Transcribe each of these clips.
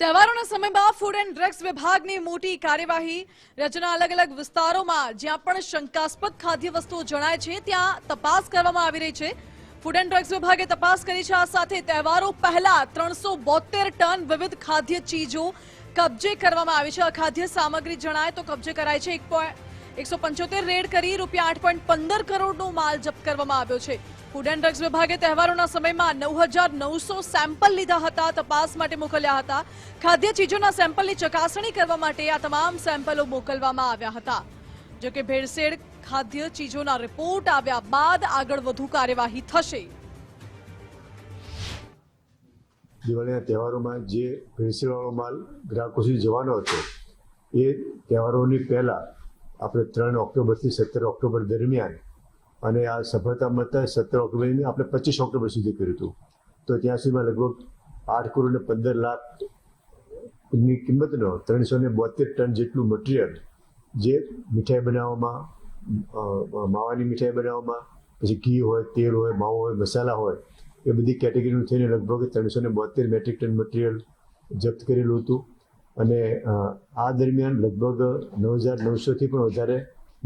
તહેવારોના સમયમાં food and drugs વિભાગની મોટી કાર્યવાહી. રાજ્યના અલગ અલગ વિસ્તારોમાં જ્યાં પણ શંકાસ્પદ ખાદ્ય વસ્તુઓ જણાય છે ત્યાં તપાસ કરવામાં આવી રહી છે. ફૂડ એન્ડ ડ્રગ્સ વિભાગે તપાસ કરી છે. આ સાથે તહેવારો પહેલા 372 ટન વિવિધ ખાદ્ય ચીજો કબજે કરવામાં આવી છે. અખાદ્ય સામગ્રી જણાય તો કબજે કરાઈ છે. 175 રેડ કરી રૂપિયા 8.15 કરોડનો માલ જપ્ત કરવામાં આવ્યો છે. ફૂડ એન્ડ ડ્રગ્સ વિભાગે તહેવારોના સમયમાં 9,900 સેમ્પલ લીધા હતા, તપાસ માટે મોકલ્યા હતા. ખાદ્ય ચીજોના સેમ્પલની ચકાસણી કરવા માટે આ તમામ સેમ્પલો મોકલવામાં આવ્યા હતા. જો કે ભેળસેળ ખાદ્ય ચીજોના રિપોર્ટ આવ્યા બાદ આગળ વધુ કાર્યવાહી થશે. દિવાળીના તહેવારોમાં જે ભેળસેળવાળો માલ ગ્રાહકો સુધી જવાનો હતો એ તહેવારોની પહેલાં આપણે 3 ઓક્ટોબરથી 17 ઓક્ટોબર દરમિયાન અને આ સફળતા મળતા 17 ઓક્ટોબરની આપણે 25 ઓક્ટોબર સુધી કર્યું હતું. તો ત્યાં સુધીમાં લગભગ 8 કરોડ ને 15 લાખની કિંમતનો 372 ટન જેટલું મટીરિયલ જે મીઠાઈ બનાવવામાં, માવાની મીઠાઈ બનાવવામાં, પછી ઘી હોય, તેલ હોય, માવો હોય, મસાલા હોય, એ બધી કેટેગરીનું થઈને લગભગ 372 મેટ્રિક ટન મટીરિયલ જપ્ત કરેલું હતું. અને આ દરમિયાન લગભગ 9,900થી પણ વધારે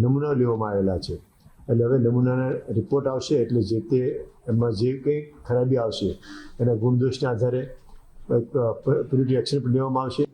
નમૂનાઓ લેવામાં આવેલા છે. એટલે હવે નમૂનાના રિપોર્ટ આવશે એટલે જે તે એમાં જે કંઈ ખરાબી આવશે એના ગુણદોષના આધારે પ્રિવેન્ટિવ એક્શન પણ લેવામાં આવશે.